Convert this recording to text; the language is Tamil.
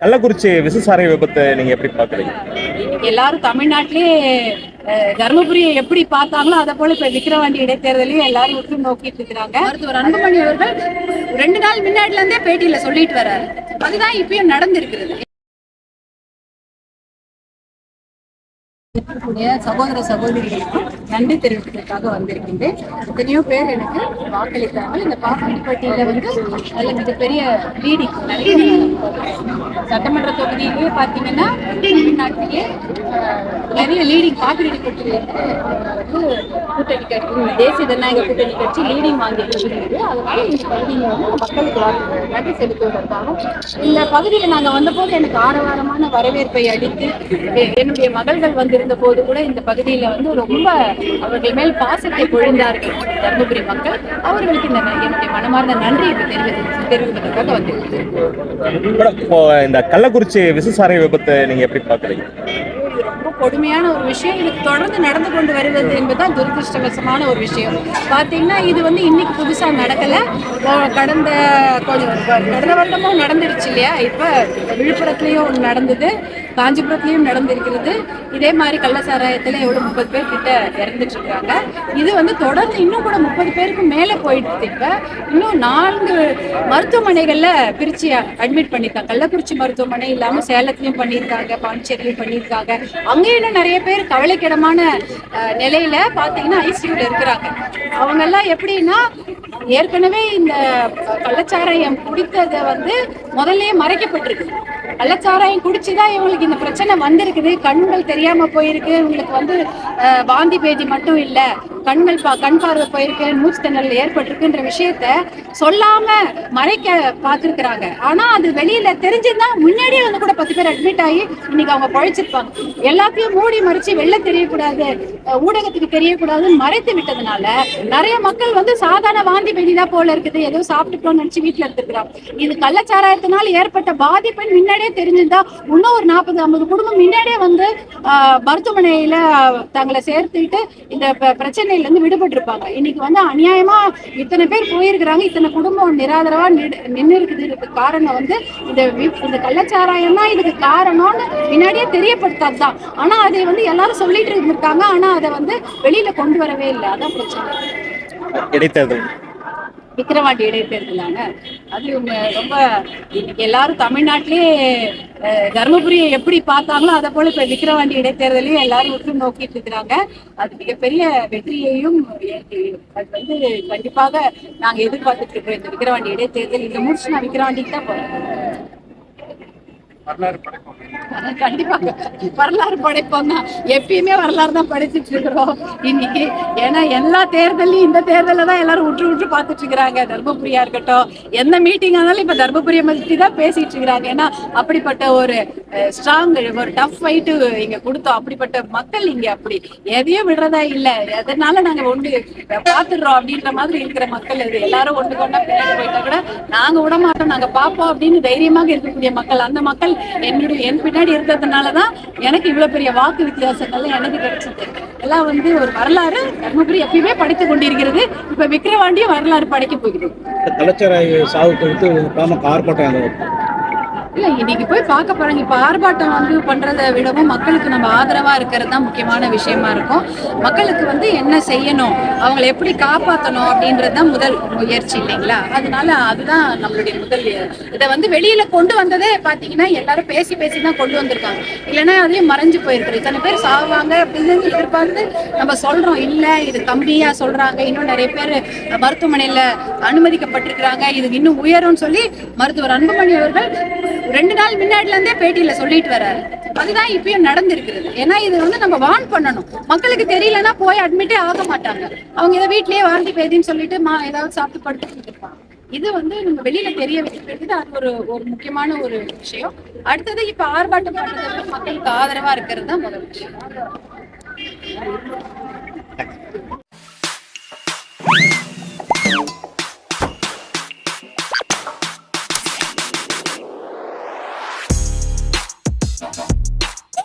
கள்ளக்குறிச்சி விசசாரை விபத்தை நீங்க எப்படி பாக்குறீங்க? எல்லாரும் தமிழ்நாட்டிலே தர்மபுரியை எப்படி பார்த்தாங்களோ அதை போல இப்ப விக்கிரவாண்டி இடைத்தேர்தலையும் எல்லாரும் உற்று நோக்கிட்டு இருக்கிறாங்க. மருத்துவர் அன்புமணி அவர்கள் 2 நாள் முன்னாடில இருந்தே பேட்டியில சொல்லிட்டு வர்றாரு. அதுதான் இப்பயும் நடந்திருக்கிறது. சகோதர சகோதரிகளுக்கும் நன்றி தெரிவிப்பதற்காக வந்திருக்கின்றேன். எத்தனையோ பேர் எனக்கு வாக்களித்தாங்க. இந்த பாப்பாண்டிப்பட்டியில அதுல மிகப்பெரிய லீடிங் நிறைய சட்டமன்ற தொகுதியிலேயே பார்த்தீங்கன்னா தமிழ்நாட்டிலேயே நிறைய லீடிங் பாப்பிரெட்டிப்பட்டியில கூட்டணி கட்சி தேசிய ஜனநாயக கூட்டணி கட்சி லீடிங் வாங்கி இருக்கிறது. அதனால இந்த பகுதியில் மக்களுக்கு நன்றி செலுத்துவதற்காக இந்த பகுதியில் நாங்கள் வந்தபோது எனக்கு ஆரவாரமான வரவேற்பை அளித்து என்னுடைய மகள்கள் வந்திருந்த போது கூட இந்த பகுதியில ரொம்ப அவர்கள் மேல் பாசத்தை பொழிந்தார்கள் தர்மபுரி மக்கள். அவர்களுக்கு என்னுடைய மனமார்ந்த நன்றி தெரிவிப்பதற்காக வந்திருக்கிறேன். இந்த கள்ளக்குறிச்சி விசசாரை விபத்தை நீங்க எப்படி பாக்குறீங்க? ரொம்ப கொடுமையான ஒரு விஷயம். இது தொடர்ந்து நடந்து கொண்டு வருவது என்பதுதான் துரதிருஷ்டவசமான ஒரு விஷயம். பார்த்தீங்கன்னா இது இன்னைக்கு புதுசா நடக்கல. கடந்த வருடமும் நடந்துருச்சு இல்லையா? இப்ப விழுப்புரத்துலயும் நடந்தது, காஞ்சிபுரத்துலயும் நடந்திருக்கிறது. இதே மாதிரி கள்ளசாராயத்துல எவ்வளவு 30 பேர் கிட்ட இறந்துட்டு இருக்காங்க. இது தொடர்ந்து இன்னும் கூட 30 பேருக்கு மேல போயிட்டு இப்ப இன்னும் 4 மருத்துவமனைகள்ல பிரிச்சு அட்மிட் பண்ணிருக்காங்க. கள்ளக்குறிச்சி மருத்துவமனை இல்லாம சேலத்திலயும் பண்ணியிருக்காங்க, பாண்டிச்சேரியிலும் பண்ணியிருக்காங்க. அங்கேயும் நிறைய பேர் கவலைக்கிடமான நிலையில பாத்தீங்கன்னா ஐசியூல இருக்கிறாங்க. அவங்க எல்லாம் எப்படின்னா ஏற்கனவே இந்த கள்ளச்சாராயம் குடித்ததை முதல்லயே மறைக்கப்பட்டிருக்கு. கள்ளச்சாராயம் குடிச்சுதான் இவங்களுக்கு இந்த பிரச்சனை வந்திருக்குது. கண்கள் தெரியாம போயிருக்கு. இவங்களுக்கு வாந்தி பேதி மட்டும் இல்ல, கண் பார்வை போயிருக்கு, மூச்சு திணறல் ஏற்பட்டிருக்குன்ற விஷயத்த சொல்லாம மறைக்க பார்த்திருக்கிறாங்க. ஆனா அது வெளியில தெரிஞ்சுதான் முன்னாடியே கூட 10 பேர் அட்மிட் ஆகி இன்னைக்கு அவங்க பழிச்சிருப்பாங்க. எல்லாத்தையும் மூடி மறைச்சு வெளில தெரியக்கூடாது, ஊடகத்துக்கு தெரியக்கூடாதுன்னு மறைத்து விட்டதுனால நிறைய மக்கள் சாதாரண வாந்தி பேதிதான் போல இருக்குது, ஏதோ சாப்பிட்டுட்டோம்னு நினைச்சு வீட்டுல எடுத்துக்கிறாங்க. இது கள்ளச்சாராயத்தினால் ஏற்பட்ட பாதிப்பு முன்னாடியே தெரிஞ்சிருந்தா இன்னும் ஒரு 40-50 குடும்பம் முன்னாடியே மருத்துவமனையில தங்களை சேர்த்துக்கிட்டு இந்த பிரச்சனையில இருந்து விடுபட்டு இருப்பாங்க. இன்னைக்கு அநியாயமா இத்தனை பேர் போயிருக்கிறாங்க, இத்தனை குடும்பம் நிராதரவா நின்று இருக்குது. காரணம் இந்த கள்ளச்சாராயம் தான் இதுக்கு காரணம்னு முன்னாடியே தெரியப்படுத்தாதுதான். ஆனா அதை எல்லாரும் சொல்லிட்டு இருந்திருக்காங்க. ஆனா அதை வெளியில கொண்டு வரவே இல்லை. அதான் பிரச்சனை. இடைத்தேர்தல் விக்கிரவாண்டி இடைத்தேர்தலாங்க அது ரொம்ப இன்னைக்கு எல்லாரும் தமிழ்நாட்டிலே தர்மபுரியை எப்படி பார்த்தாங்களோ அதை போல இப்ப விக்கிரவாண்டி இடைத்தேர்தலையும் எல்லாரும் உற்று நோக்கிட்டு இருக்கிறாங்க. அது மிகப்பெரிய வெற்றியையும் அது கண்டிப்பாக நாங்க எதிர்பார்த்துட்டு இருக்கிறோம். இந்த விக்கிரவாண்டி இடைத்தேர்தல் இந்த முடிச்சு நான் விக்கிரவாண்டிக்கு தான் போறேன். கண்டிப்பாக வரலாறு படைப்போம் தான். எப்பயுமே வரலாறு தான் படிச்சுட்டு இருக்கிறோம் இன்னைக்கு. ஏன்னா எல்லா தேர்தலையும் இந்த தேர்தல தான் எல்லாரும் உற்று பார்த்துட்டு இருக்கிறாங்க. தர்மபுரியா இருக்கட்டும், எந்த மீட்டிங் ஆனாலும் இப்ப தர்மபுரியை பத்தி தான் பேசிட்டு இருக்கிறாங்க. ஏன்னா அப்படிப்பட்ட ஒரு ஸ்ட்ராங் ஒரு டஃப் ஃபைட்டு இங்க கொடுத்தோம். அப்படிப்பட்ட மக்கள் இங்க அப்படி எதையும் விடுறதா இல்லை. எதனால நாங்க பாத்துடுறோம் அப்படின்ற மாதிரி இருக்கிற மக்கள். இது எல்லாரும் ஒன்று கொண்டா பின்னாடி போயிட்டா கூட நாங்க விட மாட்டோம், நாங்க பார்ப்போம் அப்படின்னு தைரியமாக இருக்கக்கூடிய மக்கள். அந்த மக்கள் என் பின்னாடி இருந்ததுனாலதான் எனக்கு இவ்வளவு பெரிய வாக்கு வித்தியாசங்கள் எனக்கு கிடைச்சது. எல்லாம் ஒரு வரலாறு தர்மபுரி எப்பயுமே படித்துக் கொண்டிருக்கிறது. இப்ப விக்கிரவாண்டியும் வரலாறு படைக்க போகிறது. கலாச்சார சாவு குறித்து ஆர்ப்பாட்டம் இல்ல இன்னைக்கு போய் பார்க்க போறாங்க. இப்ப ஆர்ப்பாட்டம் பண்றதை விடவும் மக்களுக்கு நம்ம ஆதரவா இருக்கிறது தான் முக்கியமான விஷயமா இருக்கும். மக்களுக்கு என்ன செய்யணும், அவங்களை எப்படி காப்பாற்றணும் அப்படின்றதுதான் முதல் முயற்சி இல்லைங்களா? அதனால அதுதான் நம்மளுடைய முதல். இதை வெளியில கொண்டு வந்ததே பாத்தீங்கன்னா எல்லாரும் பேசி தான் கொண்டு வந்திருக்காங்க. இல்லைன்னா அதையும் மறைஞ்சு போயிருக்கு. இத்தனை பேர் சாவாங்க அப்படின்னு எதிர்பார்த்து நம்ம சொல்றோம். இல்ல இது கம்மியா சொல்றாங்க, இன்னும் நிறைய பேர் மருத்துவமனையில அனுமதிக்கப்பட்டிருக்கிறாங்க, இது இன்னும் உயரும்னு சொல்லி மருத்துவர் அன்புமணி அவர்கள் 2 நாள் முன்னாடில இருந்தே பேட்டியில சொல்லிட்டு வர்றாரு. அதுதான் இப்பயும் நடந்திருக்கிறது. ஏன்னா இது நம்ம வார்ன் பண்ணணும். மக்களுக்கு தெரியலன்னா போய் அட்மிட்டே ஆக மாட்டாங்க. அவங்க இதை வீட்லயே வாந்தி பேதின்னு சொல்லிட்டு ஏதாவது சாப்பிட்டு படுத்துட்டு இருப்பாங்க. இது நம்ம வெளியில தெரிய வைக்கிறது. அது ஒரு முக்கியமான ஒரு விஷயம். அடுத்தது இப்ப ஆர்ப்பாட்டம் பண்றது மக்களுக்கு ஆதரவா இருக்கிறது தான் முதல் விஷயம்.